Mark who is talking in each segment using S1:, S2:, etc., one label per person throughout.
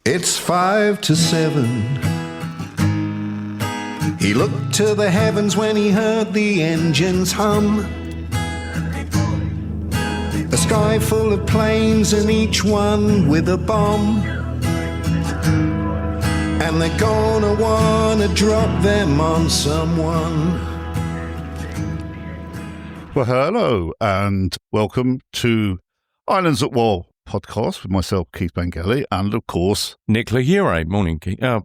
S1: It's 5 to 7. He looked to the heavens when he heard the engines hum. A sky full of planes and each one with a bomb. And they're gonna wanna drop them on someone.
S2: Well, hello and welcome to Islands at War podcast with myself, Keith Bengelli, and of course
S3: Nick Lahire. Morning, Keith. I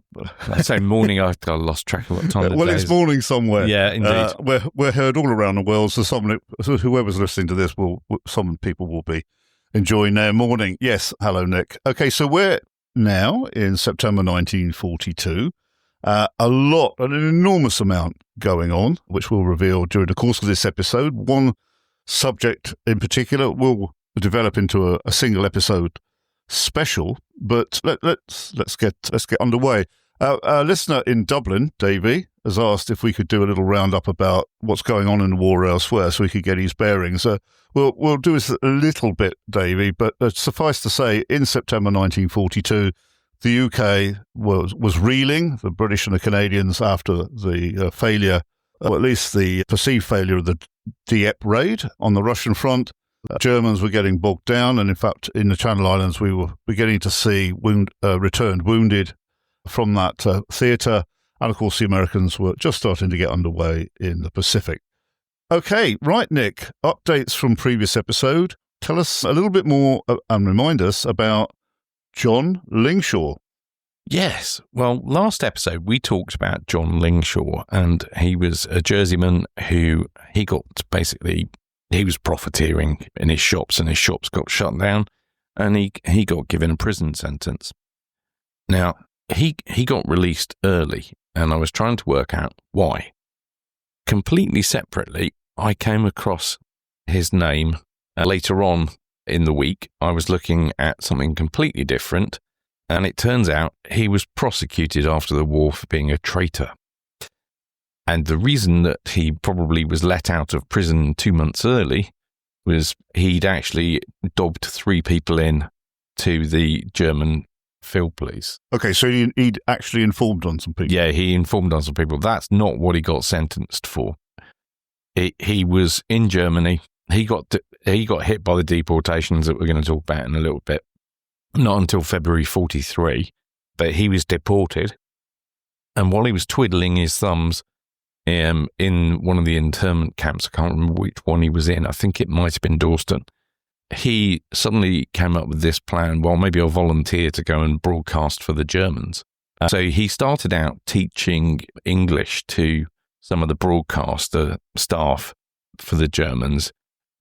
S3: say morning. I lost track of what time of the day
S2: it's
S3: is.
S2: morning somewhere.
S3: Yeah, indeed.
S2: We're heard all around the world, so whoever's listening to this some people will be enjoying their morning. Yes, hello, Nick. Okay, so we're now in September 1942. An enormous amount going on, which we'll reveal during the course of this episode. One subject in particular will develop into a single episode special, but let's get underway. Our listener in Dublin, Davey, has asked if we could do a little roundup about what's going on in the war elsewhere, so we could get his bearings. We'll do this a little bit, Davey, but suffice to say, in September 1942, the UK was reeling, the British and the Canadians, after the failure, or at least the perceived failure of the Dieppe raid on the Russian front. Germans were getting bogged down, and in fact, in the Channel Islands, we were beginning to see returned wounded from that theatre. And of course, the Americans were just starting to get underway in the Pacific. Okay, right, Nick, updates from previous episode. Tell us a little bit more and remind us about John Lingshaw.
S3: Yes. Well, last episode we talked about John Lingshaw, and he was a Jerseyman who he was profiteering in his shops, and his shops got shut down, and he got given a prison sentence. Now, he got released early, and I was trying to work out why. Completely separately, I came across his name later on in the week. I was looking at something completely different, and it turns out he was prosecuted after the war for being a traitor. And the reason that he probably was let out of prison 2 months early was he'd actually dobbed 3 people in to the German field police.
S2: Okay, so he'd actually informed on some people.
S3: Yeah, he informed on some people. That's not what he got sentenced for. He was in Germany. He got hit by the deportations that we're going to talk about in a little bit. Not until February 43, but he was deported. And while he was twiddling his thumbs in one of the internment camps, I can't remember which one he was in, I think it might have been Dawston, he suddenly came up with this plan, well, maybe I'll volunteer to go and broadcast for the Germans. So he started out teaching English to some of the broadcaster staff for the Germans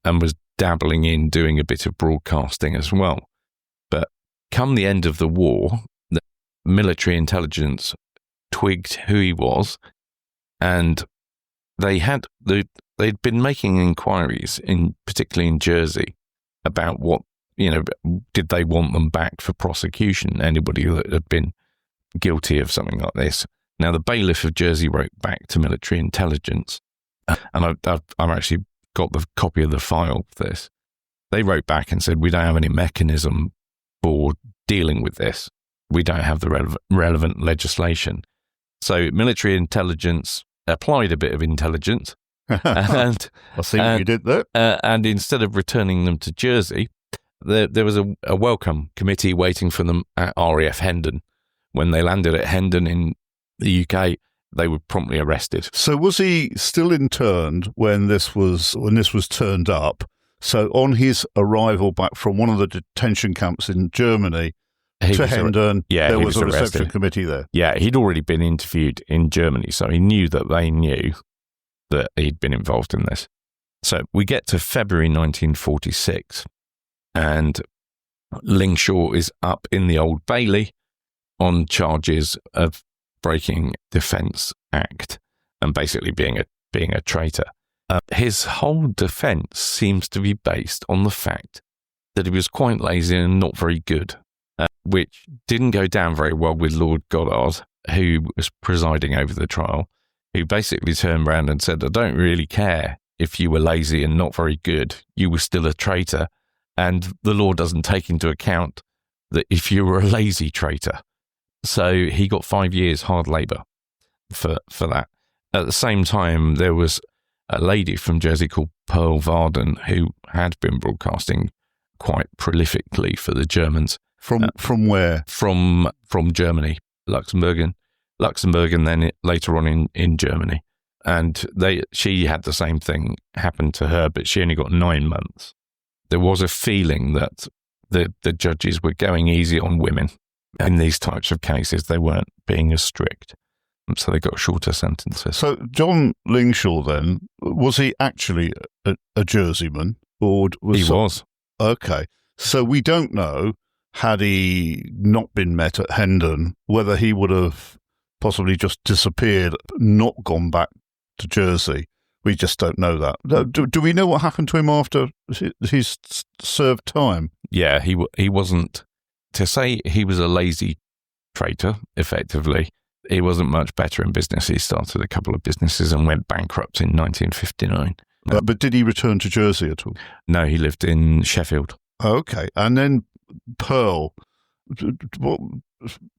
S3: and was dabbling in doing a bit of broadcasting as well. But come the end of the war, the military intelligence twigged who he was, and they'd been making inquiries, particularly in Jersey, about what, did they want them back for prosecution, anybody that had been guilty of something like this. Now, the bailiff of Jersey wrote back to military intelligence, and I've actually got the copy of the file for this. They wrote back and said, we don't have any mechanism for dealing with this. We don't have the relevant legislation. So military intelligence applied a bit of intelligence. And
S2: I see what you did there.
S3: And instead of returning them to Jersey, there was a welcome committee waiting for them at RAF Hendon. When they landed at Hendon in the UK, they were promptly arrested.
S2: So was he still interned when this was turned up? So on his arrival back from one of the detention camps in Germany to Hendon, there was a reception committee there.
S3: Yeah, he'd already been interviewed in Germany, so he knew that they knew that he'd been involved in this. So we get to February 1946, and Lingshaw is up in the Old Bailey on charges of breaking Defence Act and basically being a traitor. His whole defence seems to be based on the fact that he was quite lazy and not very good, which didn't go down very well with Lord Goddard, who was presiding over the trial, who basically turned around and said, I don't really care if you were lazy and not very good, you were still a traitor, and the law doesn't take into account that if you were a lazy traitor, So he got 5 years hard labour for that. At the same time, there was a lady from Jersey called Pearl Varden who had been broadcasting quite prolifically for the Germans.
S2: From where?
S3: From Germany, Luxembourg, and then later on in Germany. And she had the same thing happen to her, but she only got 9 months. There was a feeling that the judges were going easy on women in these types of cases. They weren't being as strict, so they got shorter sentences.
S2: So John Lingshaw, then, was he actually a Jerseyman? Or was. Okay. So we don't know, had he not been met at Hendon, whether he would have possibly just disappeared, not gone back to Jersey. We just don't know that. Do we know what happened to him after he's served time?
S3: Yeah, he wasn't, to say he was a lazy traitor, effectively, he wasn't much better in business. He started a couple of businesses and went bankrupt in 1959.
S2: But did he return to Jersey at all?
S3: No, he lived in Sheffield.
S2: Okay. And then Pearl,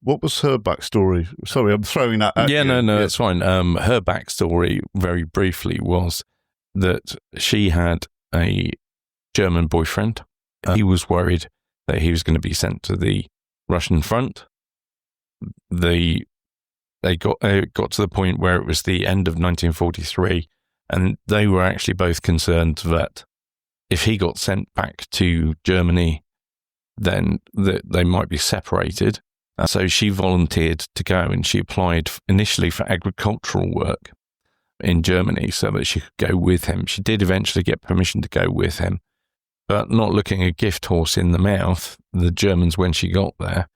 S2: what was her backstory? Sorry, I'm throwing that at you.
S3: No, it's fine. Her backstory, very briefly, was that she had a German boyfriend. He was worried that he was going to be sent to the Russian front. They got to the point where it was the end of 1943, and they were actually both concerned that if he got sent back to Germany, then they might be separated. So she volunteered to go, and she applied initially for agricultural work in Germany so that she could go with him. She did eventually get permission to go with him, but not looking a gift horse in the mouth, the Germans, when she got there,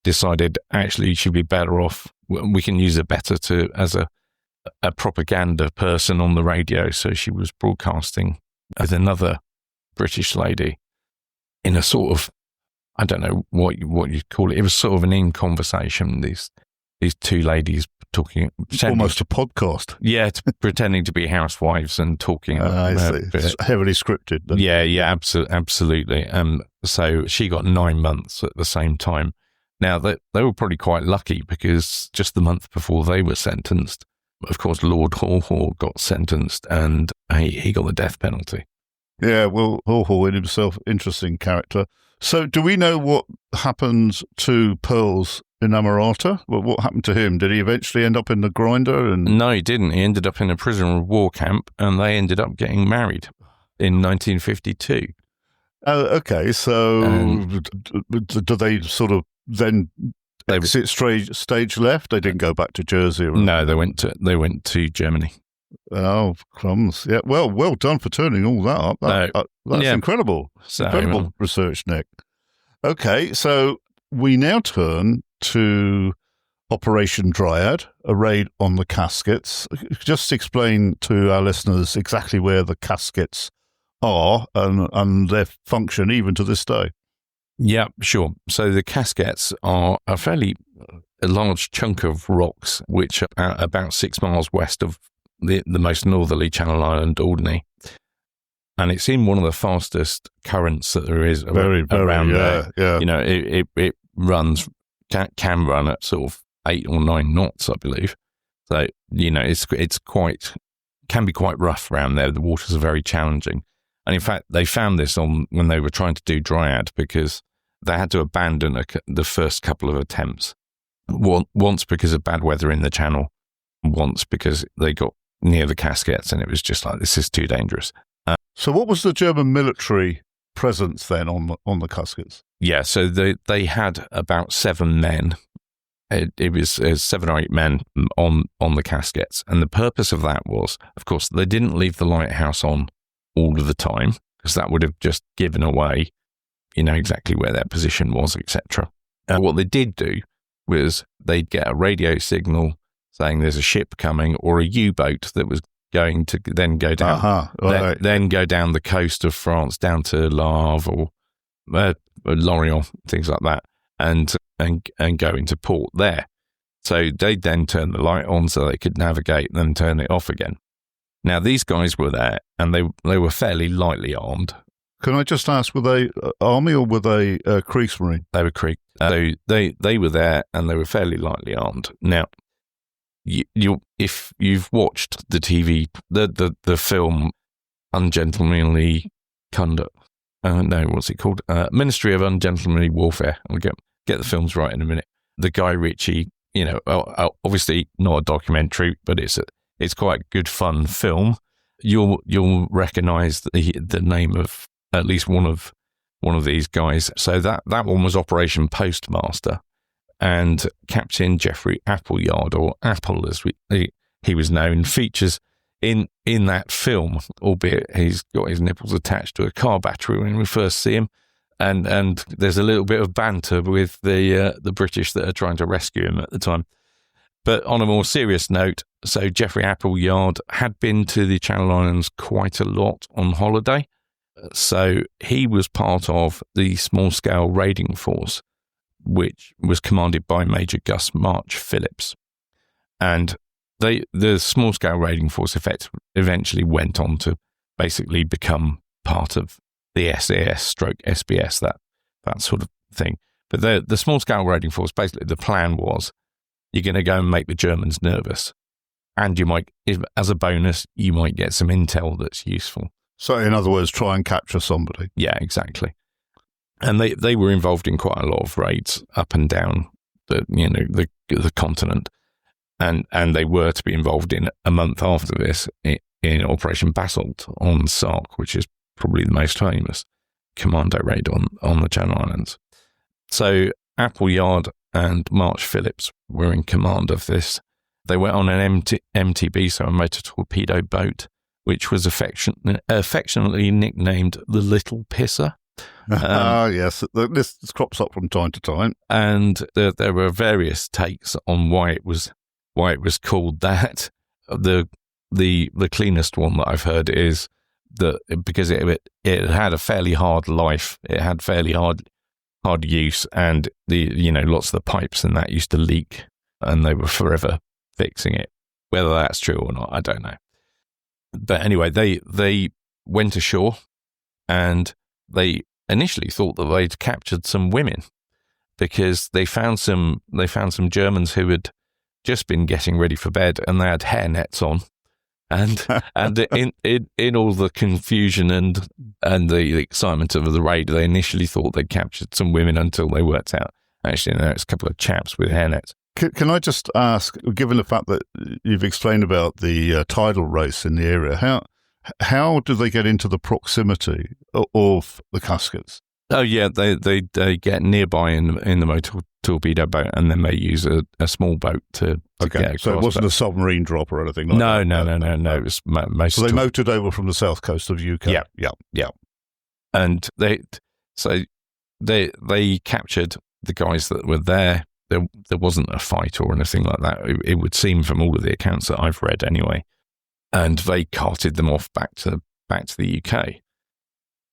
S3: decided actually she'd be better off. We can use her better as a propaganda person on the radio. So she was broadcasting with another British lady in a sort of, I don't know what you'd call it. It was sort of an in-conversation. These two ladies talking.
S2: Almost a podcast.
S3: Yeah, pretending to be housewives and talking.
S2: I see. It's heavily scripted.
S3: Yeah, absolutely. So she got 9 months at the same time. Now, they were probably quite lucky because just the month before they were sentenced, of course, Lord Haw got sentenced and he got the death penalty.
S2: Yeah, well, Haw in himself, interesting character. So do we know what happened to Pearl's inamorata? What happened to him? Did he eventually end up in the grinder?
S3: No, he didn't. He ended up in a prisoner of war camp, and they ended up getting married in 1952.
S2: Oh, okay. So do they sort of then exit stage left? They didn't go back to Jersey?
S3: No, they went to Germany.
S2: Oh, crumbs. Yeah, well done for turning all that up. That's incredible. Incredible research, Nick. Okay, so we now turn to Operation Dryad, a raid on the Casquets. Just explain to our listeners exactly where the Casquets are and their function even to this day.
S3: Yeah, sure. So the Casquets are a fairly large chunk of rocks, which are about 6 miles west of the most northerly Channel Island, Alderney. And it's in one of the fastest currents that there is around there. Yeah. You know, it runs, can run at sort of 8 or 9 knots, I believe. So, you know, it's can be quite rough around there. The waters are very challenging. And in fact, they found this when they were trying to do Dryad because they had to abandon the first couple of attempts. Once because of bad weather in the channel, once because they got near the Casquets and it was just like, this is too dangerous.
S2: So what was the German military presence then on the Casquets?
S3: Yeah, so they had about 7 men. It was 7 or 8 men on the Casquets. And the purpose of that was, of course, they didn't leave the lighthouse on all of the time because that would have just given away, you know, exactly where their position was, etc. What they did do was they'd get a radio signal saying there's a ship coming or a U-boat that was going to then go down, then go down the coast of France down to Le Havre or Lorient, things like that, and go into port there. So they'd then turn the light on so they could navigate and then turn it off again. Now these guys were there and they were fairly lightly armed
S2: Can I just ask, were they army or were they Kriegsmarine?
S3: They were Krieg. So they were there and they were fairly lightly armed. Now, you if you've watched the TV, the film Ungentlemanly Conduct, what's it called? Ministry of Ungentlemanly Warfare. I'll get the films right in a minute. The Guy Ritchie, obviously not a documentary, but it's quite a good fun film. You'll recognise the name of at least one of these guys. So that one was Operation Postmaster, and Captain Geoffrey Appleyard, or Apple as he was known, features in that film, albeit he's got his nipples attached to a car battery when we first see him, and there's a little bit of banter with the British that are trying to rescue him at the time. But on a more serious note, so Geoffrey Appleyard had been to the Channel Islands quite a lot on holiday, so he was part of the small-scale raiding force, which was commanded by Major Gus March Phillips, and the small-scale raiding force eventually went on to basically become part of the SAS/SBS, that sort of thing. But the small-scale raiding force, basically the plan was, you're going to go and make the Germans nervous, and you might, as a bonus, you might get some intel that's useful.
S2: So, in other words, try and capture somebody.
S3: Yeah, exactly. And they were involved in quite a lot of raids up and down the continent. And they were to be involved in a month after this in Operation Basalt on Sark, which is probably the most famous commando raid on the Channel Islands. So Appleyard and March Phillips were in command of this. They went on an MTB, so a motor torpedo boat, which was affectionately nicknamed the Little Pisser.
S2: Yes, this crops up from time to time.
S3: And there were various takes on why it was called that. The cleanest one that I've heard is that because it had a fairly hard life, it had fairly hard use, and lots of the pipes and that used to leak, and they were forever fixing it. Whether that's true or not, I don't know. But anyway, they went ashore, and they initially thought that they'd captured some women, because they found some Germans who had just been getting ready for bed, and they had hairnets on, and in all the confusion and the excitement of the raid, they initially thought they'd captured some women until they worked out actually no, it's a couple of chaps with hairnets.
S2: Can I just ask, given the fact that you've explained about the tidal race in the area, how do they get into the proximity of the Casquets?
S3: Oh yeah, they get nearby in the motor torpedo boat, and then they use a small boat to get across. So
S2: it wasn't a submarine drop or anything like that?
S3: No. It was most.
S2: So they motored over from the south coast of UK? Yeah.
S3: And they captured the guys that were there. There wasn't a fight or anything like that. It would seem from all of the accounts that I've read anyway. And they carted them off back to the UK.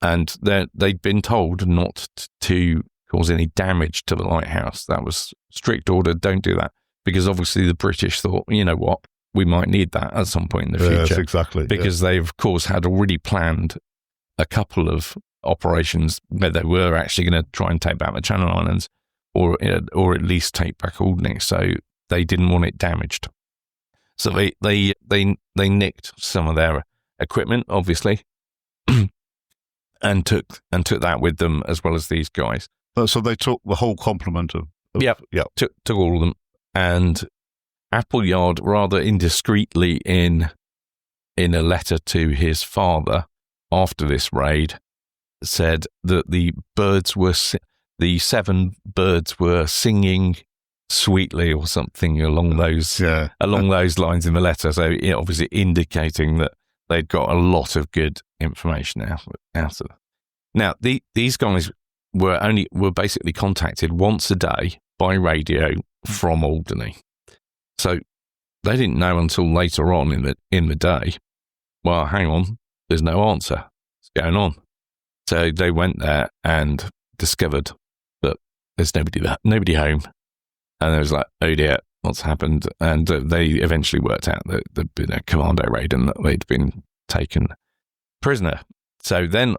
S3: And they'd been told not to cause any damage to the lighthouse. That was strict order, don't do that. Because obviously the British thought, you know what, we might need that at some point in the future.
S2: Yes, exactly.
S3: Because they, of course, had already planned a couple of operations where they were actually going to try and take back the Channel Islands, or at least take back Alderney. So they didn't want it damaged. So they nicked some of their equipment, obviously, and took that with them, as well as these guys.
S2: So they took the whole complement of
S3: took all of them. And Appleyard, rather indiscreetly, in a letter to his father after this raid, said that the 7 birds were singing sweetly or something along those lines in the letter. So obviously indicating that they'd got a lot of good information out of it. Now, these guys were basically contacted once a day by radio from Alderney. So they didn't know until later on in the day, well, hang on, there's no answer. What's going on? So they went there and discovered that there's nobody home. And it was like, oh dear, what's happened? And they eventually worked out that there'd been a commando raid and that they'd been taken prisoner. So then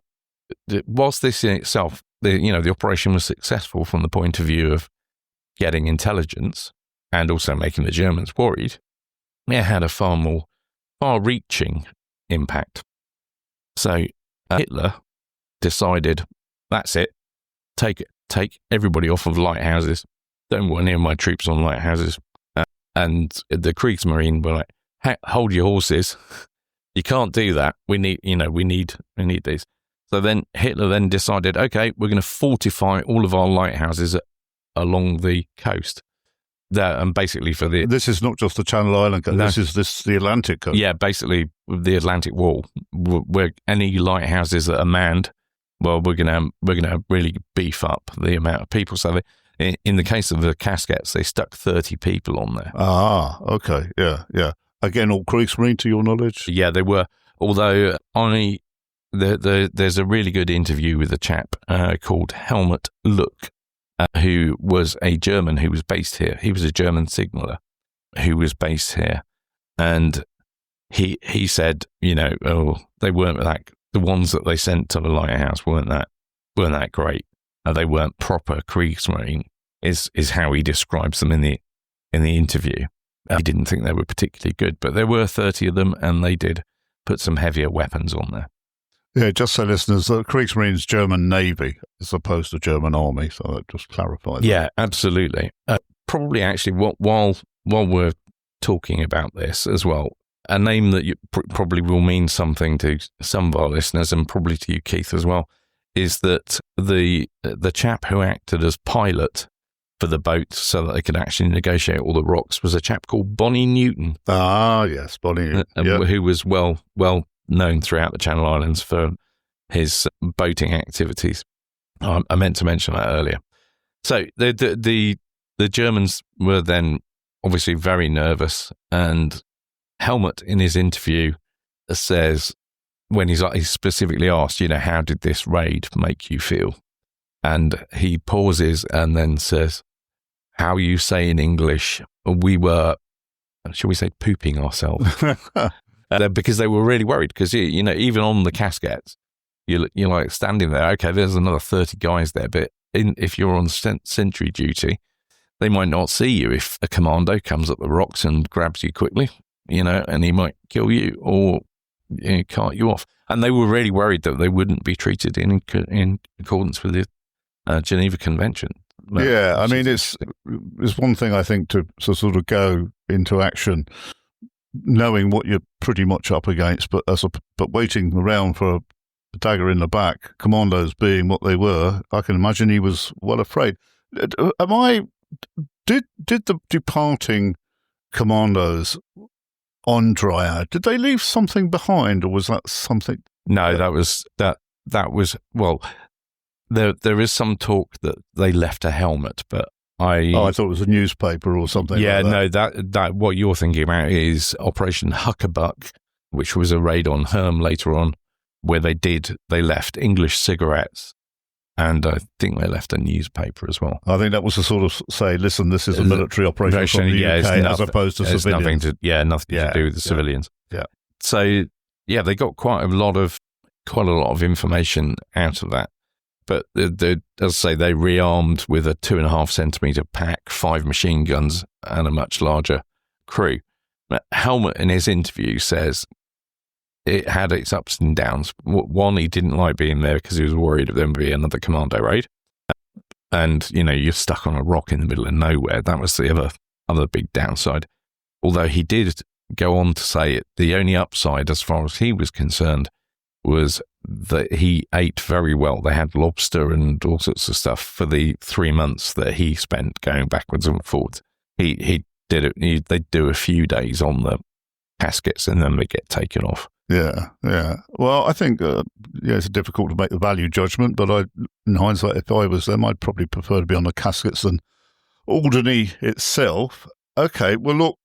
S3: whilst this in itself, the operation was successful from the point of view of getting intelligence and also making the Germans worried, it had a far-reaching impact. So Hitler decided, that's it, take everybody off of lighthouses. Don't want any of my troops on lighthouses. And the Kriegsmarine were like, hold your horses. You can't do that. We need these. So then Hitler then decided, okay, we're going to fortify all of our lighthouses along the coast. And basically
S2: this is not just the Channel Island coast. No. This is the Atlantic coast.
S3: Yeah, basically the Atlantic Wall. Where any lighthouses that are manned, well, we're gonna really beef up the amount of people. So in the case of the Casquets, they stuck 30 people on there.
S2: Ah, okay, yeah. Again, all Kriegsmarine, to your knowledge.
S3: Yeah, they were. Although there's a really good interview with a chap called Helmut Luck, who was a German who was based here. He was a German signaller who was based here. And he said, they weren't the ones that they sent to the lighthouse weren't that great. They weren't proper Kriegsmarine, is how he describes them in the interview. He didn't think they were particularly good, but there were 30 of them, and they did put some heavier weapons on there.
S2: Yeah, just so listeners, Kriegsmarine's German Navy as opposed to German Army, so that just clarifies that.
S3: Yeah, absolutely. Probably actually, while we're talking about this as well, a name that you probably will mean something to some of our listeners, and probably to you, Keith, as well, is that the chap who acted as pilot for the boat so that they could actually negotiate all the rocks was a chap called Bonnie Newton.
S2: Ah, yes, Bonnie Newton.
S3: Who was well known throughout the Channel Islands for his boating activities. I meant to mention that earlier. So the Germans were then obviously very nervous, and Helmut in his interview says, when he's specifically asked, how did this raid make you feel? And he pauses and then says, how you say in English, we were, shall we say, pooping ourselves. Because they were really worried, because, even on the Casquets, you're like standing there, okay, there's another 30 guys there, but if you're on sentry duty, they might not see you if a commando comes up the rocks and grabs you quickly, and he might kill you or cart you off. And they were really worried that they wouldn't be treated in accordance with the Geneva Convention.
S2: Yeah, I mean, it's one thing, I think, to sort of go into action knowing what you're pretty much up against, but waiting around for a dagger in the back, commandos being what they were, I can imagine he was well afraid. Did the departing commandos on Dryad, did they leave something behind, or was that something?
S3: No, that was well, there is some talk that they left a helmet, but I
S2: thought it was a newspaper or something.
S3: Yeah,
S2: like that.
S3: No, that what you're thinking about is Operation Huckabuck, which was a raid on Herm later on, where they left English cigarettes, and I think they left a newspaper as well.
S2: I think that was to sort of say, listen, this is a military operation from the UK as opposed to civilians.
S3: Nothing to do with the civilians.
S2: Yeah.
S3: So they got quite a lot of information out of that. But as I say, they rearmed with a 2.5 centimeter pack, 5 machine guns, and a much larger crew. But Helmut, in his interview, says it had its ups and downs. One, he didn't like being there because he was worried of there would be another commando raid. And, you're stuck on a rock in the middle of nowhere. That was the other big downside. Although he did go on to say the only upside, as far as he was concerned, was that he ate very well. They had lobster and all sorts of stuff for the 3 months that he spent going backwards and forwards. He did it. They'd do a few days on the Casquets and then they get taken off.
S2: Yeah. Well, I think it's difficult to make the value judgment, but in hindsight, if I was them, I'd probably prefer to be on the Casquets than Alderney itself. Okay, well, look,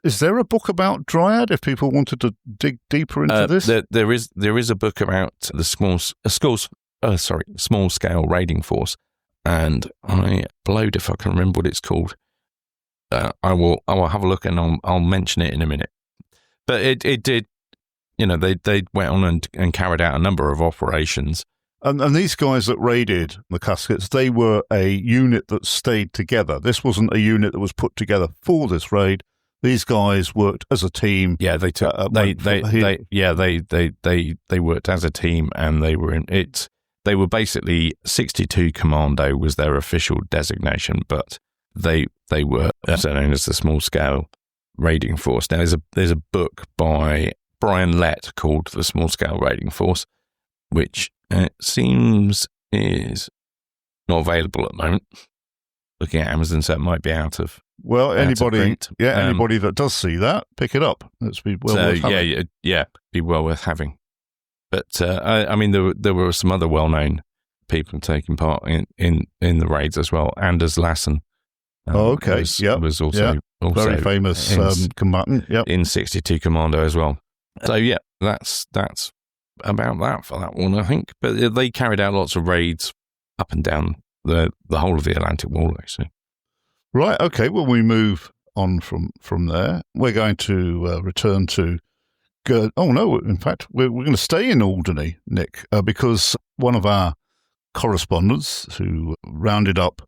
S2: is there a book about Dryad if people wanted to dig deeper into this?
S3: There is a book about the small scale raiding force, and I blowed if I can remember what it's called. I will have a look and I'll mention it in a minute. But it did they went on and carried out a number of operations.
S2: And these guys that raided the Casquets, they were a unit that stayed together. This wasn't a unit that was put together for this raid. These guys worked as a team.
S3: Yeah, they worked as a team, and they were in it. They were basically 62 Commando was their official designation, but they were also known as the small scale raiding force. Now, there's a book by Brian Lett called The Small Scale Raiding Force, which it seems is not available at the moment. Looking at Amazon, so it might be out of.
S2: Well, anybody
S3: print.
S2: Anybody that does see that, pick it up. It's be well worth having.
S3: Be well worth having. But I mean, there were some other well-known people taking part in the raids as well. Anders Lassen. Was also
S2: very famous combatant. Yep.
S3: In 62 Commando as well. So yeah, that's about that for that one, I think. But they carried out lots of raids up and down the whole of the Atlantic Wall, actually.
S2: Right. Okay. Well, we move on from there. We're going to return to. Oh no! In fact, we're going to stay in Alderney, Nick, because one of our correspondents who rounded up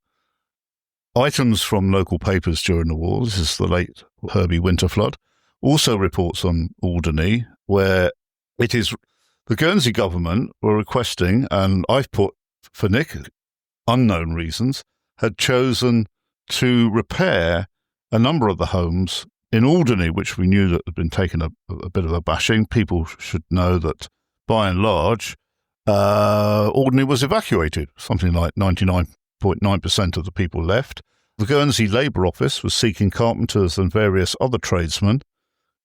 S2: items from local papers during the war, this is the late Herbie Winterflood, also reports on Alderney, where it is the Guernsey government were requesting, and I've put for Nick, unknown reasons, had chosen to repair a number of the homes in Alderney, which we knew that had been taken a bit of a bashing. People should know that, by and large, Alderney was evacuated. Something like 99.9% of the people left. The Guernsey Labour Office was seeking carpenters and various other tradesmen.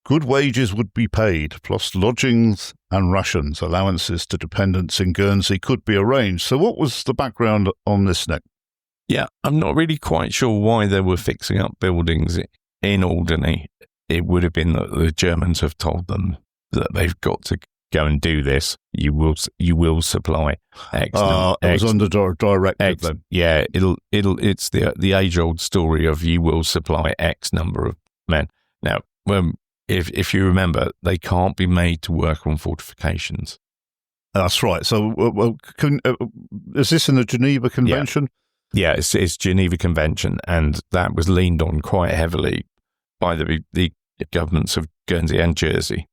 S2: Good wages would be paid, plus lodgings and rations. Allowances to dependents in Guernsey could be arranged. So what was the background on this, Nick?
S3: Yeah, I'm not really quite sure why they were fixing up buildings in Alderney. It would have been that the Germans have told them that they've got to go and do this. You will supply X.
S2: It was under directive then.
S3: Yeah, it's the age old story of you will supply X number of men. Now, if you remember, they can't be made to work on fortifications.
S2: That's right. So, is this in the Geneva Convention?
S3: Yeah, it's Geneva Convention, and that was leaned on quite heavily by the governments of Guernsey and Jersey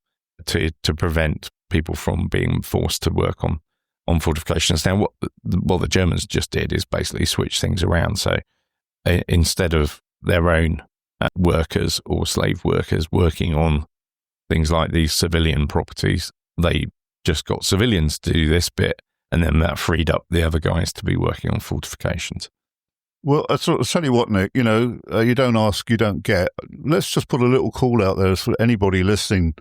S3: to prevent people from being forced to work on fortifications. Now, what the Germans just did is basically switch things around. So instead of their own workers or slave workers working on things like these civilian properties, they just got civilians to do this bit, and then that freed up the other guys to be working on fortifications.
S2: Well, I'll tell you what, Nick, you don't ask, you don't get. Let's just put a little call out there for anybody listening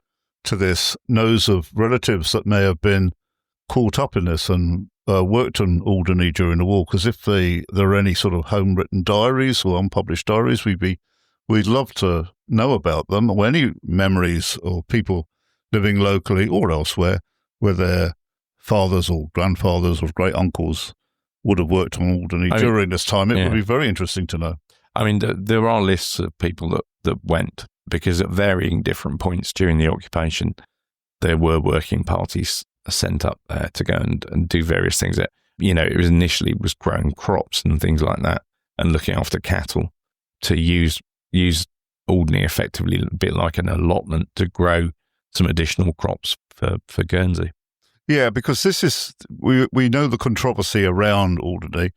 S2: to this knows of relatives that may have been caught up in this and worked on Alderney during the war, because if there are any sort of home-written diaries or unpublished diaries, we'd love to know about them, or any memories or people living locally or elsewhere where their fathers or grandfathers or great uncles would have worked on Alderney during this time. It would be very interesting to know. I
S3: mean, there are lists of people that went, because at varying different points during the occupation, there were working parties sent up there to go and do various things. That, it was initially growing crops and things like that, and looking after cattle, to use Alderney effectively a bit like an allotment to grow some additional crops for Guernsey.
S2: Yeah, because this is, we know the controversy around Alderney,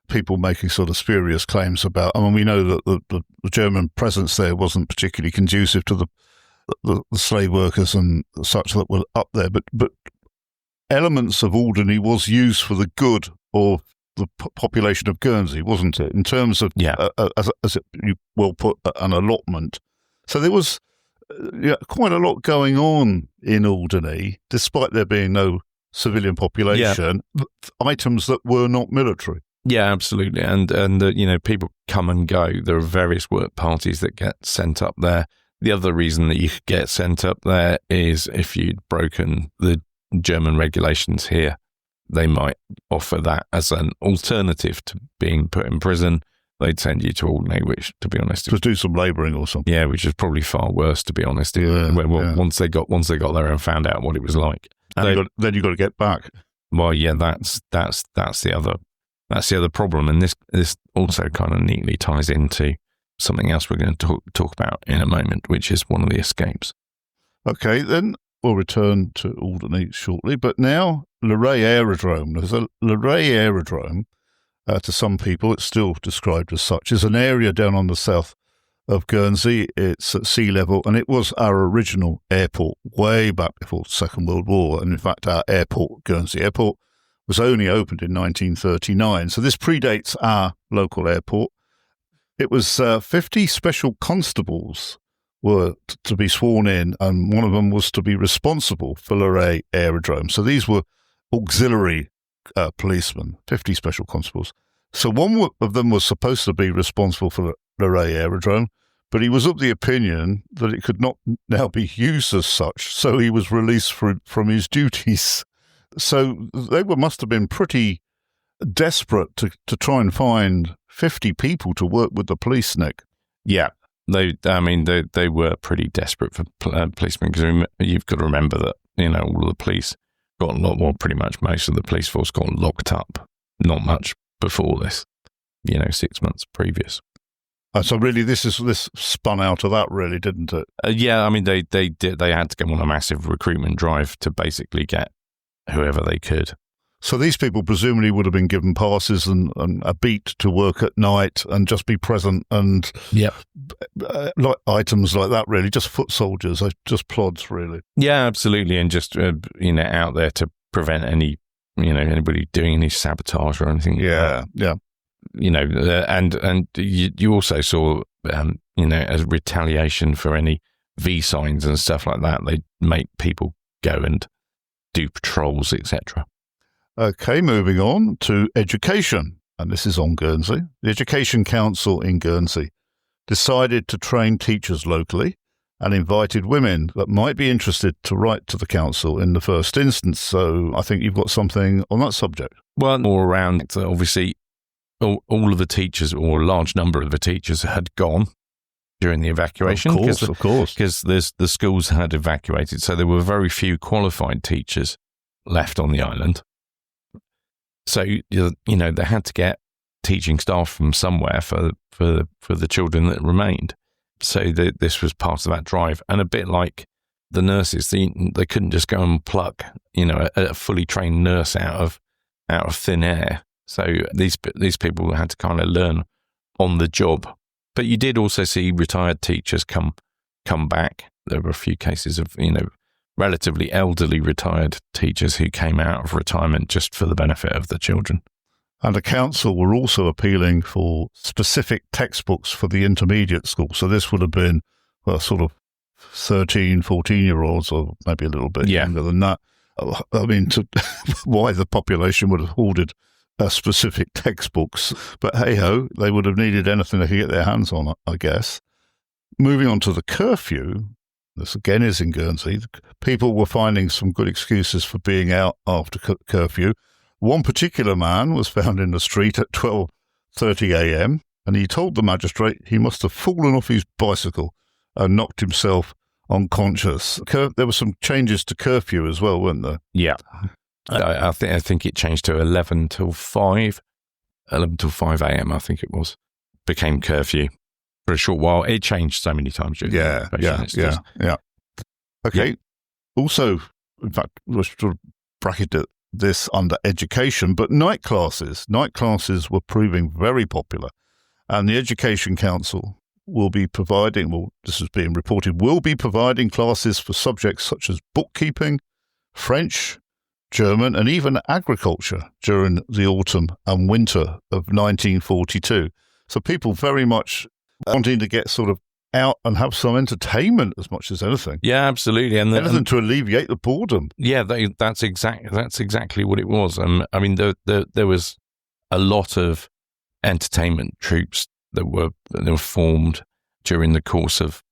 S2: people making sort of spurious claims about, we know that the German presence there wasn't particularly conducive to the slave workers and such that were up there, but elements of Alderney was used for the good of the population of Guernsey, wasn't it? In terms of, as you well put, an allotment. So there was quite a lot going on in Alderney, despite there being no civilian population, items that were not military.
S3: Yeah, absolutely. And people come and go. There are various work parties that get sent up there. The other reason that you could get sent up there is if you'd broken the German regulations here, they might offer that as an alternative to being put in prison. they'd send you to Alderney, which, to be honest,
S2: To do some labouring or something.
S3: yeah, which is probably far worse, to be honest.
S2: Yeah.
S3: Once they got there and found out what it was like,
S2: And then you got to get back.
S3: well, yeah, that's the other problem, and this also kind of neatly ties into something else we're going to talk about in a moment, which is one of the escapes.
S2: Okay, then we'll return to Alderney shortly. But now, Luray Aerodrome. There's a Luray Aerodrome. To some people, it's still described as such. It's an area down on the south of Guernsey. It's at sea level, and it was our original airport way back before the Second World War. And in fact, our airport, Guernsey Airport, was only opened in 1939. So this predates our local airport. It was 50 special constables were to be sworn in, and one of them was to be responsible for Luray Aerodrome. So these were auxiliary policemen, 50 special constables. So one of them was supposed to be responsible for Luray Aerodrome, but he was of the opinion that it could not now be used as such, so he was released from his duties. So they must have been pretty desperate to try and find 50 people to work with the police, Nick.
S3: Yeah, they were pretty desperate for policemen, because you've got to remember that, all of the police got pretty much most of the police force got locked up. Not much before this, 6 months previous.
S2: So really, this spun out of that, really, didn't it?
S3: Yeah, they had to go on a massive recruitment drive to basically get whoever they could.
S2: So these people presumably would have been given passes and a beat to work at night and just be present and like items like that, really, just foot soldiers, just plods, really.
S3: Yeah, absolutely, and just out there to prevent any anybody doing any sabotage or anything.
S2: Yeah.
S3: And you also saw as retaliation for any V signs and stuff like that, they'd make people go and do patrols, etc.
S2: Okay, moving on to education, and this is on Guernsey. The Education Council in Guernsey decided to train teachers locally and invited women that might be interested to write to the council in the first instance. So I think you've got something on that subject.
S3: Well, more around, obviously, all of the teachers, or a large number of the teachers, had gone during the evacuation.
S2: Of course.
S3: Because the schools had evacuated, so there were very few qualified teachers left on the island. So, they had to get teaching staff from somewhere for the children that remained. So this was part of that drive. And a bit like the nurses, they couldn't just go and pluck, a fully trained nurse out of thin air. So these people had to kind of learn on the job. But you did also see retired teachers come back. There were a few cases of, relatively elderly retired teachers who came out of retirement just for the benefit of the children.
S2: And the council were also appealing for specific textbooks for the intermediate school. So this would have been sort of 13, 14-year-olds, or maybe a little bit younger than that. I mean, why the population would have hoarded specific textbooks. But hey-ho, they would have needed anything they could get their hands on, I guess. Moving on to the curfew, this again is in Guernsey. People were finding some good excuses for being out after curfew. One particular man was found in the street at 12:30 a.m. and he told the magistrate he must have fallen off his bicycle and knocked himself unconscious. There were some changes to curfew as well, weren't there?
S3: Yeah. I think it changed to 11 till 5 a.m. I think it was. Became curfew. For a short while, it changed so many times.
S2: Yeah. Okay.
S3: Yeah.
S2: Also, in fact, we'll sort of bracketed this under education, but night classes were proving very popular, and the Education Council will be providing, this is being reported, will be providing classes for subjects such as bookkeeping, French, German, and even agriculture during the autumn and winter of 1942. So people very much wanting to get sort of out and have some entertainment as much as anything.
S3: Yeah, absolutely. And
S2: anything to alleviate the boredom.
S3: Yeah, that's exactly what it was. I mean, there was a lot of entertainment troops that were formed during the course of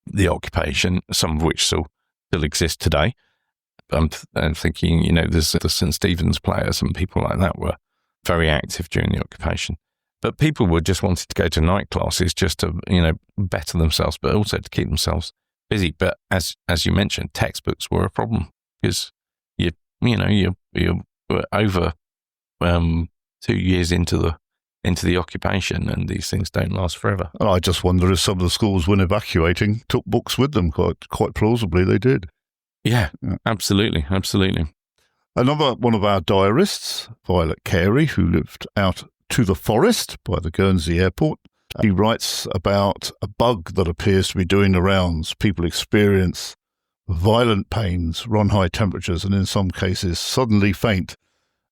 S3: the occupation, some of which still exist today. I'm thinking, there's the St. Stephen's Players and people like that were very active during the occupation. But people were just wanting to go to night classes just to, better themselves, but also to keep themselves busy. But as you mentioned, textbooks were a problem because you're over 2 years into the occupation, and these things don't last forever.
S2: And I just wonder if some of the schools, when evacuating, took books with them. Quite plausibly, they did.
S3: Yeah. Absolutely.
S2: Another one of our diarists, Violet Carey, who lived out to the forest by the Guernsey airport. He writes about a bug that appears to be doing the rounds. People experience violent pains, run high temperatures, and in some cases suddenly faint.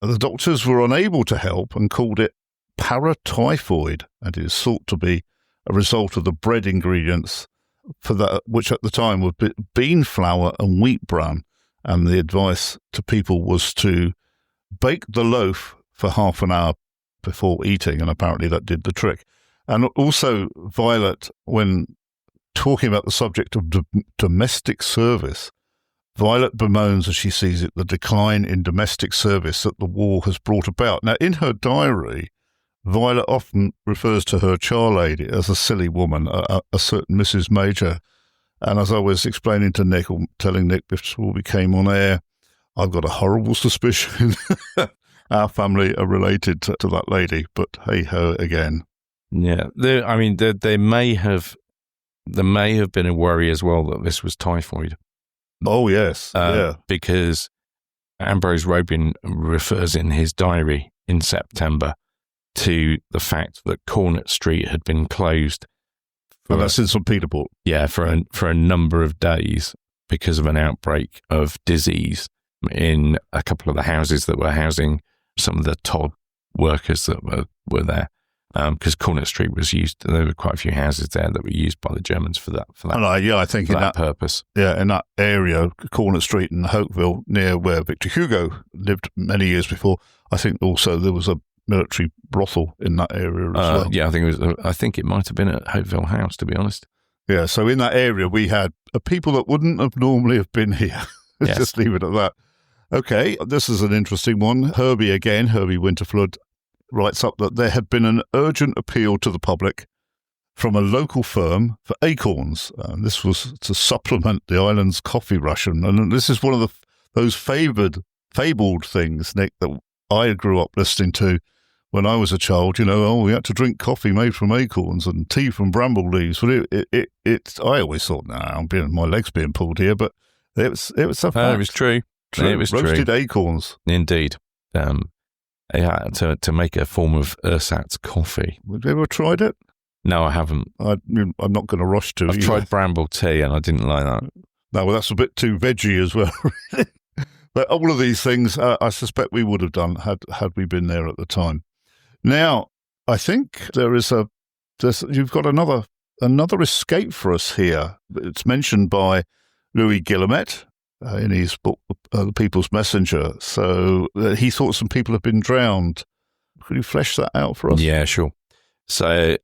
S2: The doctors were unable to help and called it paratyphoid, and it is thought to be a result of the bread ingredients for that, which at the time were bean flour and wheat bran. And the advice to people was to bake the loaf for half an hour before eating, and apparently that did the trick. And also, Violet, when talking about the subject of domestic service, Violet bemoans, as she sees it, the decline in domestic service that the war has brought about. Now, in her diary, Violet often refers to her charlady as a silly woman, a certain Mrs. Major. And as I was explaining to Nick, or telling Nick before we came on air, I've got a horrible suspicion our family are related to that lady, but hey-ho again.
S3: Yeah, there may have been a worry as well that this was typhoid.
S2: Oh, yes, yeah.
S3: Because Ambrose Robin refers in his diary in September to the fact that Cornet Street had been closed.
S2: That's in St. Peter Port.
S3: Yeah, for a number of days because of an outbreak of disease in a couple of the houses that were housing some of the Todd workers that were there. Because Cornet Street was used, there were quite a few houses there that were used by the Germans for that.
S2: I think
S3: for
S2: in that
S3: purpose.
S2: Yeah, in that area, Cornet Street and Hopeville, near where Victor Hugo lived many years before. I think also there was a military brothel in that area as well.
S3: Yeah, I think it might have been at Hopeville House, to be honest.
S2: Yeah, so in that area we had people that wouldn't have normally have been here.
S3: Yes.
S2: Just leave it at that. Okay, this is an interesting one. Herbie Winterflood writes up that there had been an urgent appeal to the public from a local firm for acorns. This was to supplement the island's coffee ration. And this is one of those fabled things, Nick, that I grew up listening to when I was a child. We had to drink coffee made from acorns and tea from bramble leaves. But I always thought, my leg's being pulled here, but it was a fact.
S3: It was true. It was
S2: roasted
S3: true.
S2: acorns.
S3: Indeed. To make a form of ersatz coffee.
S2: Have you ever tried it?
S3: No, I haven't.
S2: I'm not going to rush to.
S3: I've tried bramble tea and I didn't like that.
S2: No, well, that's a bit too veggie as well. But all of these things, I suspect we would have done had we been there at the time. Now, I think you've got another escape for us here. It's mentioned by Louis Guillemette in his book, The People's Messenger. So he thought some people had been drowned. Could you flesh that out for us?
S3: Yeah, sure. So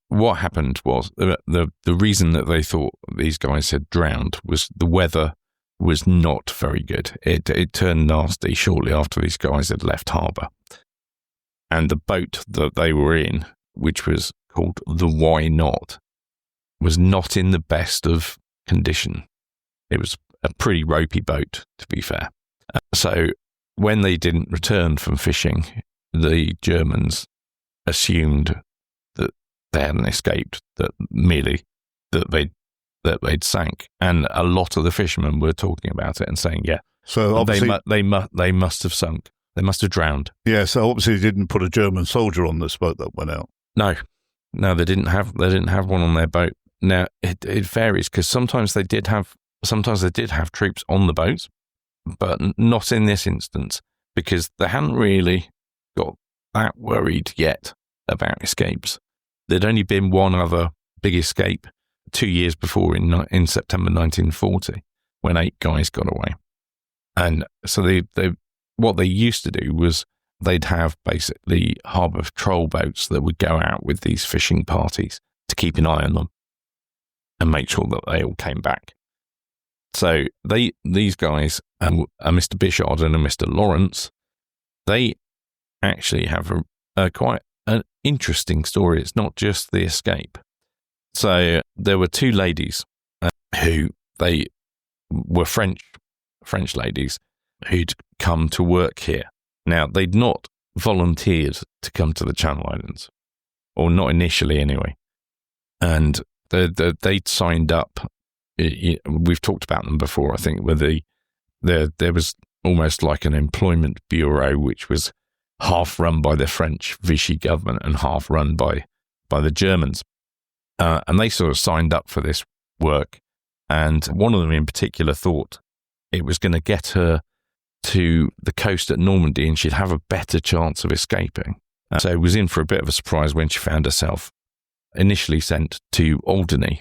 S3: what happened was the reason that they thought these guys had drowned was the weather was not very good. It turned nasty shortly after these guys had left harbour. And the boat that they were in, which was called the Why Not, was not in the best of condition. It was a pretty ropey boat, to be fair. So when they didn't return from fishing, the Germans assumed that they hadn't escaped, that they'd sank. And a lot of the fishermen were talking about it and saying, yeah,
S2: so obviously
S3: they must have sunk. They must have drowned. Yeah,
S2: so obviously they didn't put a German soldier on this boat that went out.
S3: No, they didn't have one on their boat. Now it varies because sometimes they did have troops on the boat, but not in this instance because they hadn't really got that worried yet about escapes. There'd only been one other big escape 2 years before in September 1940 when 8 guys got away, and so what they used to do was they'd have basically harbour patrol boats that would go out with these fishing parties to keep an eye on them and make sure that they all came back. So these guys, Mr. Bishard and Mr. Lawrence, they actually have quite an interesting story. It's not just the escape. So there were two ladies who they were French ladies who'd come to work here. Now, they'd not volunteered to come to the Channel Islands, or not initially anyway. And they'd signed up. We've talked about them before, I think, where there was almost like an employment bureau, which was half run by the French Vichy government and half run by the Germans. And they sort of signed up for this work. And one of them in particular thought it was going to get her to the coast at Normandy and she'd have a better chance of escaping. So it was in for a bit of a surprise when she found herself initially sent to Alderney,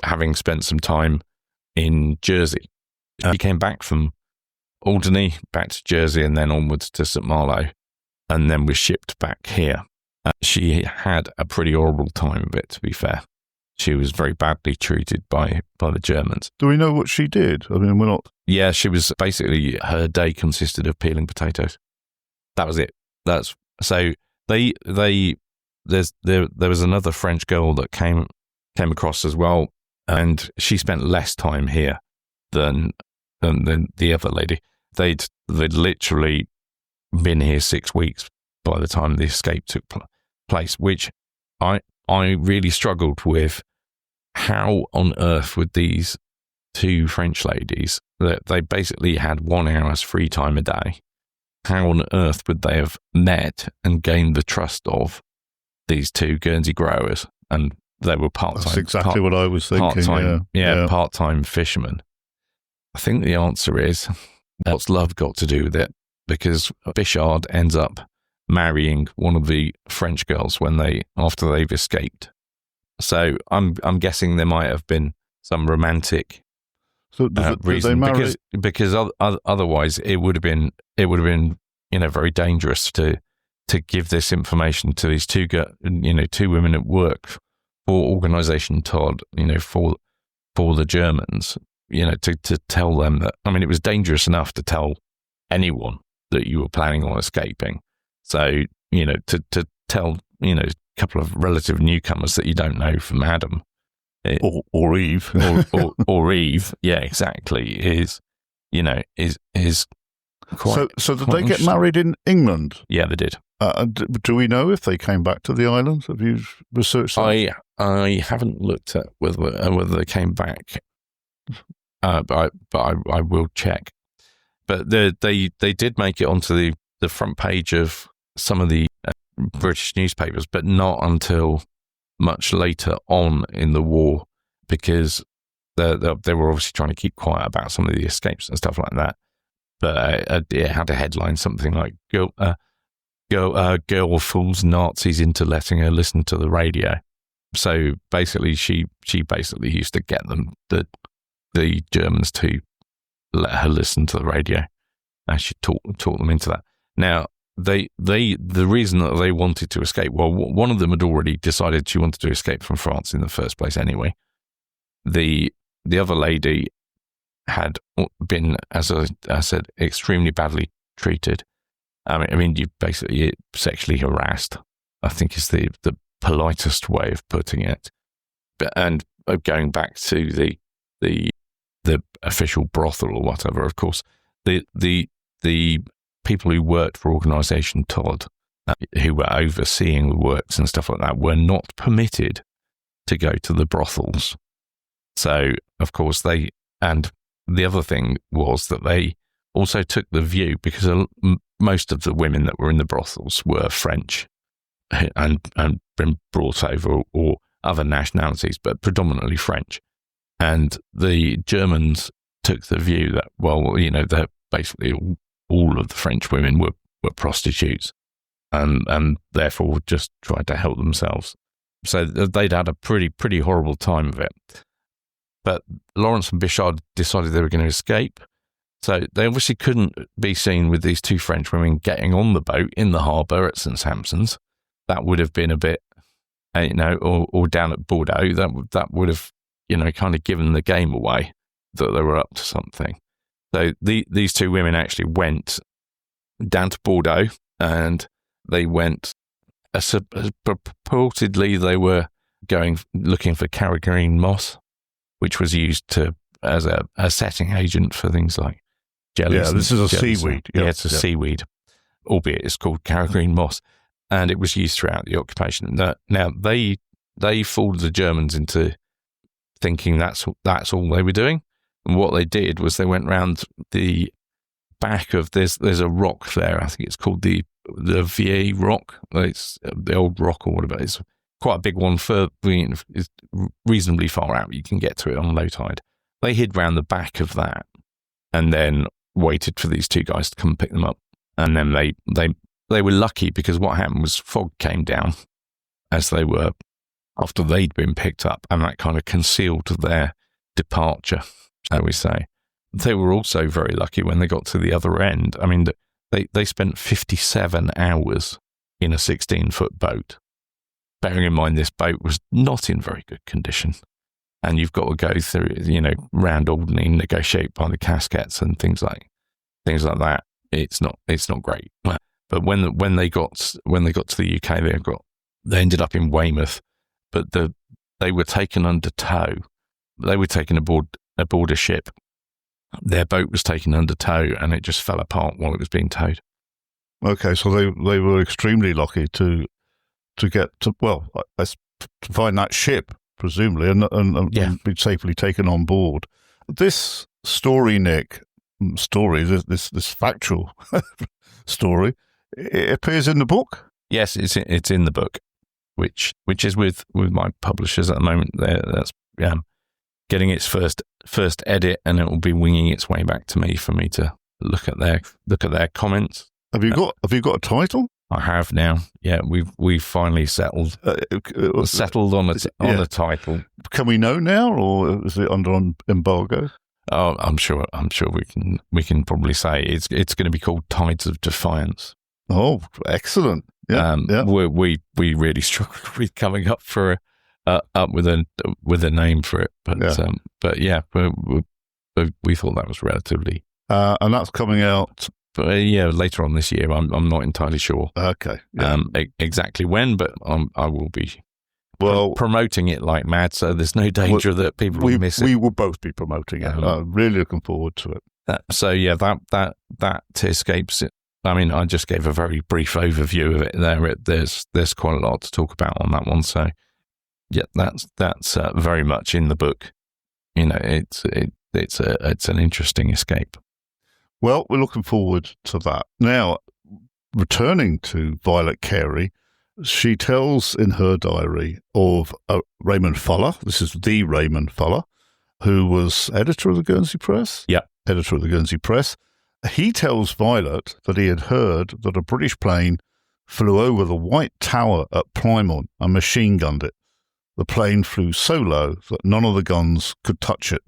S3: having spent some time in Jersey. She came back from Alderney, back to Jersey, and then onwards to St. Malo, and then was shipped back here. She had a pretty horrible time of it, to be fair. She was very badly treated by the Germans.
S2: Do we know what she did? I mean, we're not...
S3: Yeah, she was basically, her day consisted of peeling potatoes. That was it. So there was another French girl that came across as well, and she spent less time here than the other lady. They'd literally been here 6 weeks by the time the escape took place, which I really struggled with. How on earth would these two French ladies, that they basically had 1 hour's free time a day, how on earth would they have met and gained the trust of these two Guernsey growers? And they were part-time.
S2: That's exactly what I was thinking.
S3: Part-time fishermen. I think the answer is, what's love got to do with it? Because Bichard ends up marrying one of the French girls after they've escaped. So I'm guessing there might have been some romantic reason,
S2: they marry?
S3: because otherwise it would have been very dangerous to give this information to these two women at work for Organisation Todd, for the Germans, to tell them that. I mean, it was dangerous enough to tell anyone that you were planning on escaping. So to tell a couple of relative newcomers that you don't know from Adam
S2: or Eve
S3: or Eve, yeah, exactly, is quite.
S2: So did they get married in England?
S3: Yeah, they did.
S2: Do we know if they came back to the islands? Have you researched that?
S3: I haven't looked at whether they came back, but I will check. But they did make it onto the front page of some of the British newspapers, but not until much later on in the war, because they were obviously trying to keep quiet about some of the escapes and stuff like that. But it had a headline something like "Girl fools Nazis into letting her listen to the radio." So basically, she basically used to get the Germans to let her listen to the radio, and she taught them into that. Now, the reason that they wanted to escape, well, one of them had already decided she wanted to escape from France in the first place anyway. The other lady had been, as I said, extremely badly treated. I mean, you basically sexually harassed, I think is the politest way of putting it. And going back to the official brothel or whatever, of course, the people who worked for Organisation Todd, who were overseeing the works and stuff like that, were not permitted to go to the brothels. So, of course, and the other thing was that they also took the view, because most of the women that were in the brothels were French and been brought over, or other nationalities, but predominantly French. And the Germans took the view that, well, that basically all of the French women were prostitutes, and therefore just tried to help themselves. So they'd had a pretty horrible time of it. But Lawrence and Bichard decided they were going to escape. So they obviously couldn't be seen with these two French women getting on the boat in the harbour at St. Sampson's. That would have been a bit, or down at Bordeaux. That would have, kind of given the game away that they were up to something. So these two women actually went down to Bordeaux, and they went purportedly they were looking for carrageen moss, which was used as a setting agent for things like jellies.
S2: Yeah, this is a seaweed.
S3: Yeah, it's a seaweed, albeit it's called carrageen moss, and it was used throughout the occupation. Now they fooled the Germans into thinking that's all they were doing, and what they did was they went round the back of there's a rock there. I think it's called the VA rock. It's the old rock or whatever. It's quite a big one. It's reasonably far out. You can get to it on low tide. They hid round the back of that, and then waited for these two guys to come and pick them up. And then they were lucky, because what happened was fog came down as they were after they'd been picked up, and that kind of concealed their departure, shall we say. They were also very lucky when they got to the other end. I mean, they spent 57 hours in a 16-foot boat. Bearing in mind this boat was not in very good condition, and you've got to go through, round Alderney, negotiate by the Casquets and things like that. It's not great. But when they got to the UK, they ended up in Weymouth, but they were taken under tow. They were taken aboard a ship. Their boat was taken under tow, and it just fell apart while it was being towed.
S2: Okay, so they were extremely lucky to get to find that ship, presumably, and be safely taken on board. This story, Nick, this factual story, it appears in the book.
S3: Yes, it's in the book, which is with my publishers at the moment. That's getting its first edit, and it will be winging its way back to me for me to look at their comments.
S2: Have you got a title?
S3: I have now. Yeah, we've finally settled on a title.
S2: Can we know now, or is it under embargo?
S3: Oh, I'm sure we can probably say it's going to be called Tides of Defiance.
S2: Oh, excellent! Yeah,
S3: We really struggled with coming up with a name for it, but we thought that was relatively.
S2: And that's coming out.
S3: But later on this year. I'm not entirely sure.
S2: Okay. Yeah.
S3: Exactly when, but I will be. Promoting it like mad, so there's no danger that people will miss it.
S2: We will both be promoting it. I'm really looking forward to it. That
S3: escapes it. I mean, I just gave a very brief overview of it there. There's quite a lot to talk about on that one. So, yeah, that's very much in the book. It's an interesting escape.
S2: Well, we're looking forward to that. Now, returning to Violet Carey, she tells in her diary of Raymond Fuller. This is the Raymond Fuller, who was editor of the Guernsey Press.
S3: Yeah.
S2: Editor of the Guernsey Press. He tells Violet that he had heard that a British plane flew over the White Tower at Plymouth and machine gunned it. The plane flew so low that none of the guns could touch it.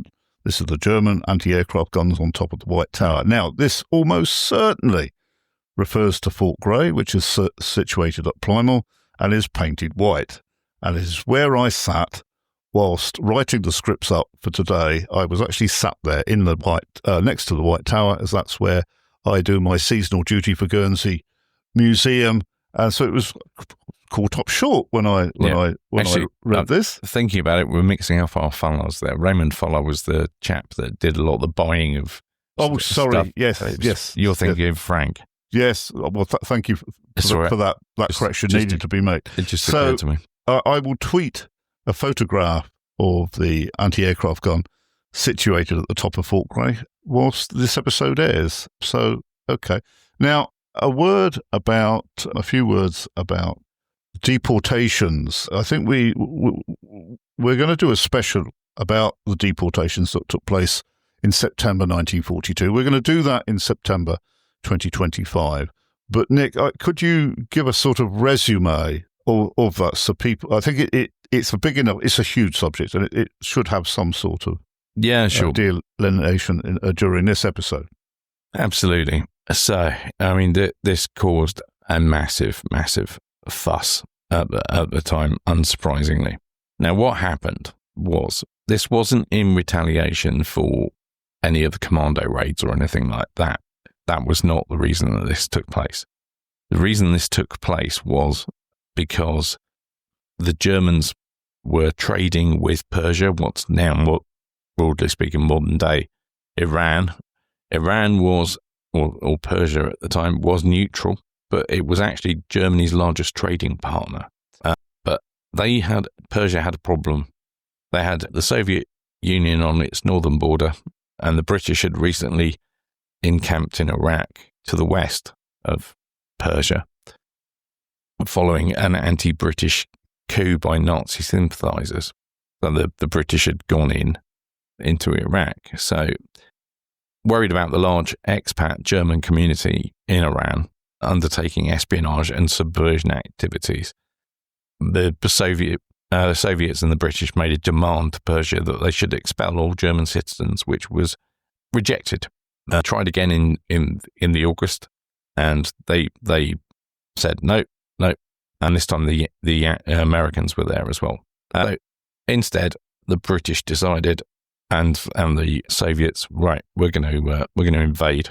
S2: This is the German anti-aircraft guns on top of the White Tower. Now, this almost certainly refers to Fort Grey, which is situated at Plymouth and is painted white. And it is where I sat whilst writing the scripts up for today. I was actually sat there in the next to the White Tower, as that's where I do my seasonal duty for Guernsey Museum. And so it was caught up short when I read this.
S3: Thinking about it, we're mixing up our Fullers there. Raymond Fuller was the chap that did a lot of the buying of.
S2: Oh, sorry.
S3: Stuff.
S2: Yes.
S3: You're thinking of Frank.
S2: Yes. Well, thank you for that correction needed to be made.
S3: It just occurred to me.
S2: I will tweet a photograph of the anti-aircraft gun situated at the top of Fort Grey whilst this episode airs. So, okay. Now, a few words about deportations. I think we're going to do a special about the deportations that took place in September 1942. We're going to do that in September 2025. But Nick, could you give a sort of resume of that, so people? I think it's a big enough. It's a huge subject, and it should have some sort of delineation during this episode.
S3: Absolutely. So, I mean, this caused a massive, massive fuss at the time, unsurprisingly. Now, what happened was this wasn't in retaliation for any of the commando raids or anything like that. That was not the reason that this took place. The reason this took place was because the Germans were trading with Persia, what's now, broadly speaking, modern day Iran. Iran was, or Persia at the time, was neutral, but it was actually Germany's largest trading partner. But Persia had a problem. They had the Soviet Union on its northern border, and the British had recently encamped in Iraq to the west of Persia, following an anti-British coup by Nazi sympathisers. So the British had gone into Iraq. So, worried about the large expat German community in Iran undertaking espionage and subversion activities, the Soviets and the British made a demand to Persia that they should expel all German citizens, which was rejected. Tried again in the August, and they said no, and this time the Americans were there as well. So instead, the British decided, and the Soviets, right, we're going to invade.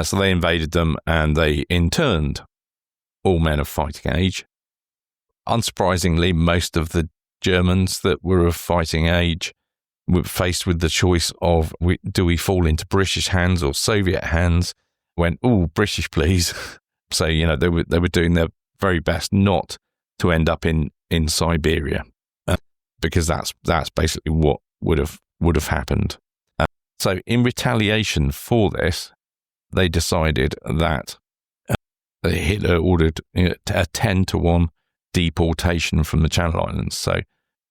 S3: So they invaded them, and they interned all men of fighting age. Unsurprisingly, most of the Germans that were of fighting age were faced with the choice of, do we fall into British hands or Soviet hands? Went, British, please. So, they were doing their very best not to end up in Siberia, because that's basically what would have happened. So in retaliation for this, they decided that Hitler ordered a 10-1 deportation from the Channel Islands. So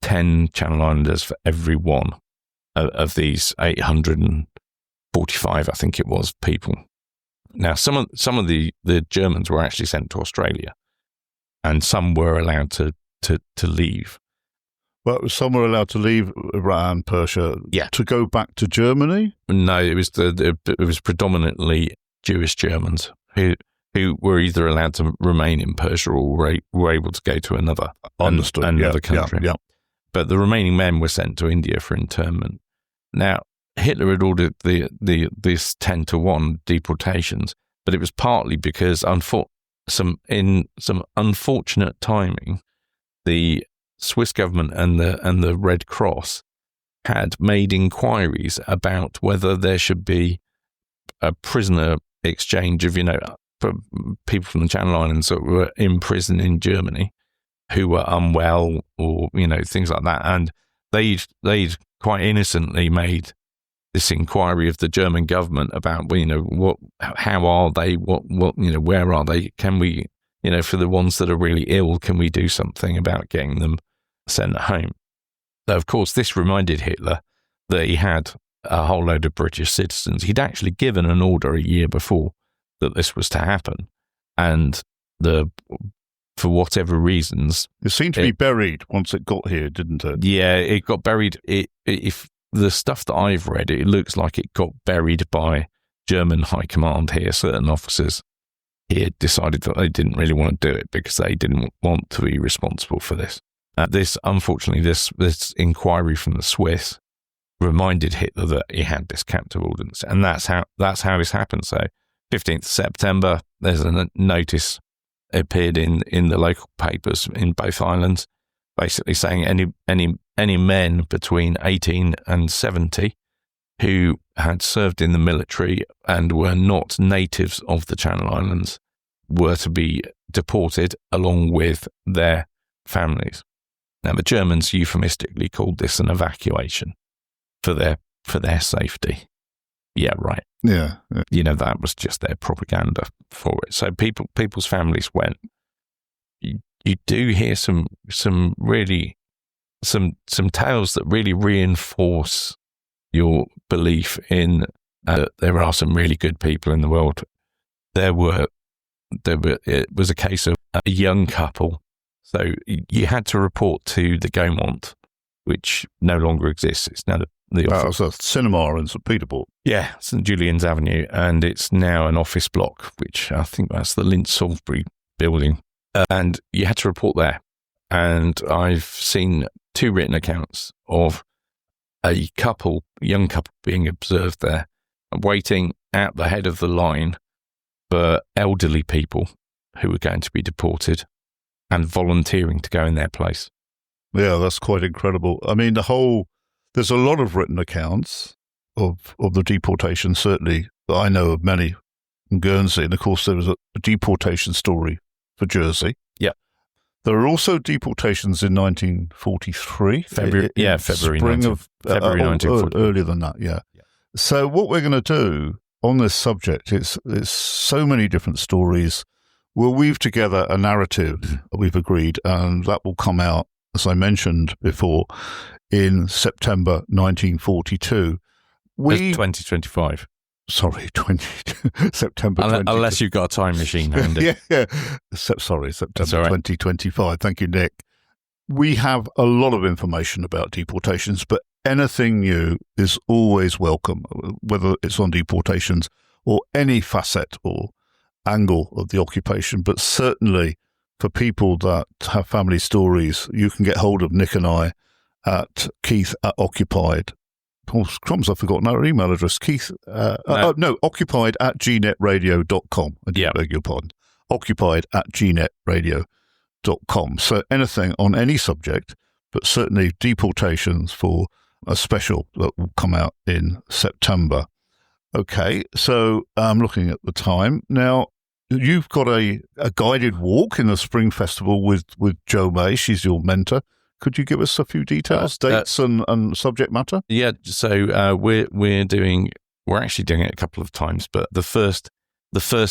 S3: 10 Channel Islanders for every one of these 845, I think it was, people. Now, some of the Germans were actually sent to Australia, and some were allowed to leave.
S2: Well, some were allowed to leave Iran, Persia, to go back to Germany?
S3: No, it was predominantly Jewish Germans who were either allowed to remain in Persia or were able to go to another country.
S2: Yeah.
S3: But the remaining men were sent to India for internment. Now, Hitler had ordered this 10-1 deportations, but it was partly because some unfortunate timing, the Swiss government and the Red Cross had made inquiries about whether there should be a prisoner exchange of, people from the Channel Islands that were in prison in Germany who were unwell or, things like that. And they'd quite innocently made this inquiry of the German government about, how are they, where are they? Can we, for the ones that are really ill, can we do something about getting them sent home? So, of course, this reminded Hitler that he had a whole load of British citizens. He'd actually given an order a year before that this was to happen. And for whatever reasons,
S2: it seemed to be buried once it got here, didn't it?
S3: Yeah, it got buried. If the stuff that I've read, it looks like it got buried by German high command here. Certain officers here decided that they didn't really want to do it because they didn't want to be responsible for this. Unfortunately, this inquiry from the Swiss reminded Hitler that he had this captive ordnance, and that's how this happened. So, 15th September, there's a notice appeared in the local papers in both islands, basically saying any men between 18 and 70 who had served in the military and were not natives of the Channel Islands were to be deported along with their families. Now, the Germans euphemistically called this an evacuation for their safety. Yeah, right.
S2: Yeah.
S3: That was just their propaganda for it. So people's families went. You do hear some tales that really reinforce your belief in that there are some really good people in the world. It was a case of a young couple. So you had to report to the Gaumont, which no longer exists. It's now the office.
S2: It's a cinema in St. Peterborough.
S3: Yeah, St. Julian's Avenue, and it's now an office block, which I think that's the Lint Salisbury building. And you had to report there. And I've seen 2 written accounts of a young couple being observed there, waiting at the head of the line for elderly people who were going to be deported. and volunteering to go in their place.
S2: Yeah, that's quite incredible. I mean, there's a lot of written accounts of the deportation, certainly. I know of many in Guernsey, and of course there was a deportation story for Jersey.
S3: Yeah.
S2: There are also deportations in 1943.
S3: February
S2: 1943. Earlier than that, yeah. So what we're going to do on this subject, it's so many different stories. We'll weave together a narrative, we've agreed, and that will come out, as I mentioned before, in September 1942.
S3: That's 2025.
S2: Sorry, September 20.
S3: Unless you've got a time machine handy.
S2: yeah. Sorry, September 2025. Thank you, Nick. We have a lot of information about deportations, but anything new is always welcome, whether it's on deportations or any facet or angle of the occupation. But certainly for people that have family stories, you can get hold of Nick and I at Keith@Occupied. Oh, crumbs, I've forgotten our email address. Keith, occupied@gnetradio.com. I beg your pardon. Occupied@gnetradio.com. So anything on any subject, but certainly deportations for a special that will come out in September. Okay, so I'm looking at the time. Now, you've got a guided walk in the Spring Festival with Jo May. She's your mentor. Could you give us a few details, dates and subject matter?
S3: Yeah, so we're actually doing it a couple of times, but the first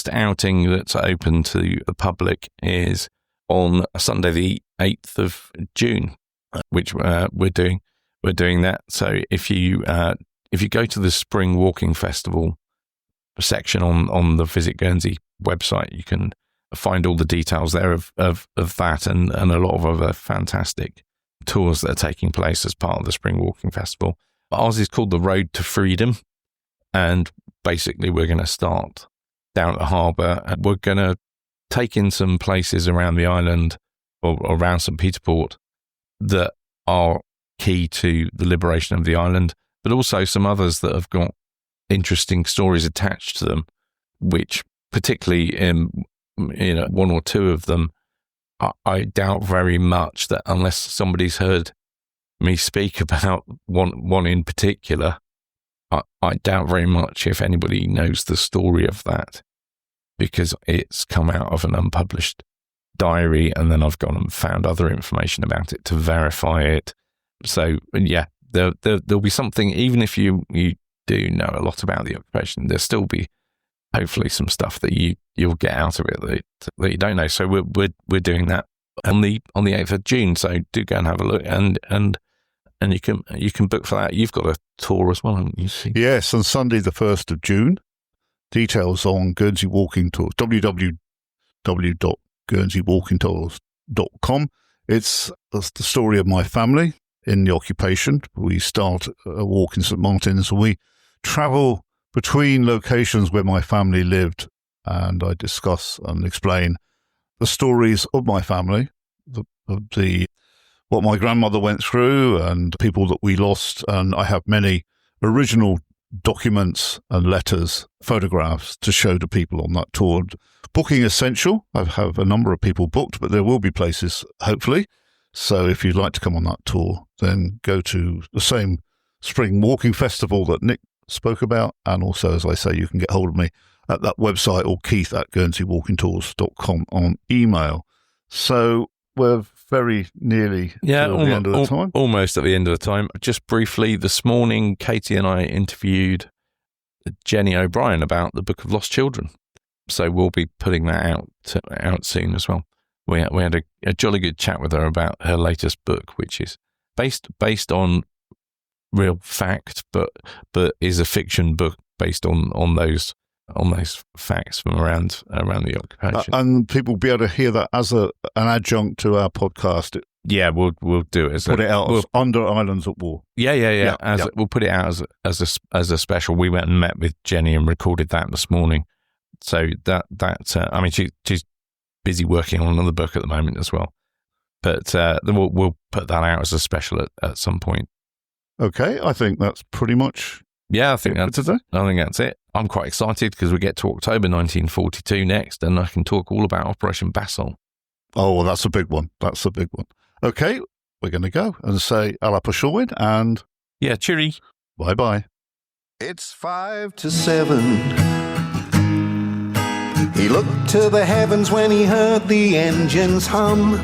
S3: outing that's open to the public is on Sunday the 8th of June, which we're doing that. So if you go to the Spring Walking Festival section on the Visit Guernsey website, you can find all the details there of that and a lot of other fantastic tours that are taking place as part of the Spring Walking Festival. Ours is called the Road to Freedom, and basically we're going to start down at the harbour, and we're going to take in some places around the island or around St. Peter Port that are key to the liberation of the island, but also some others that have got interesting stories attached to them, which particularly in one or two of them, I doubt very much that unless somebody's heard me speak about one in particular, I doubt very much if anybody knows the story of that, because it's come out of an unpublished diary, and then I've gone and found other information about it to verify it. So yeah, there'll be something, even if you do know a lot about the occupation, there'll still be hopefully some stuff that you'll get out of it that you don't know. So we're doing that on the 8th of June. So do go and have a look, and you can book for that. You've got a tour as well, haven't you?
S2: Yes, on Sunday the 1st of June. Details on Guernsey Walking Tours, www.guernsey-walking-tours.com. It's the story of my family in the occupation. We start a walk in St. Martin's, and we travel between locations where my family lived, and I discuss and explain the stories of my family, what my grandmother went through and people that we lost. And I have many original documents and letters, photographs to show to people on that tour. Booking essential. I have a number of people booked, but there will be places, hopefully. So if you'd like to come on that tour, then go to the same Spring Walking Festival that Nick spoke about, and also, as I say, you can get hold of me at that website or keith@guernsey-walking-tours.com on email. So we're very nearly to the end of the time.
S3: Almost at the end of the time. Just briefly, this morning, Katie and I interviewed Jenny O'Brien about the Book of Lost Children. So we'll be putting that out soon as well. We had a jolly good chat with her about her latest book, which is based on real fact, but is a fiction book based on those facts from around the occupation. And
S2: people will be able to hear that as an adjunct to our podcast.
S3: Yeah, we'll do it
S2: put it out under Islands at War.
S3: Yeah. We'll put it out as a special. We went and met with Jenny and recorded that this morning. So that I mean, she's busy working on another book at the moment as well. But we'll put that out as a special at some point.
S2: Okay, I think that's pretty much.
S3: Yeah, I think that's it. I'm quite excited because we get to October 1942 next, and I can talk all about Operation Basel.
S2: Oh, well, that's a big one. That's a big one. Okay, we're going to go and say Ala Pashawin and
S3: Yeah, cheery.
S2: bye-bye.
S1: It's 5 to 7. He looked to the heavens when he heard the engines hum.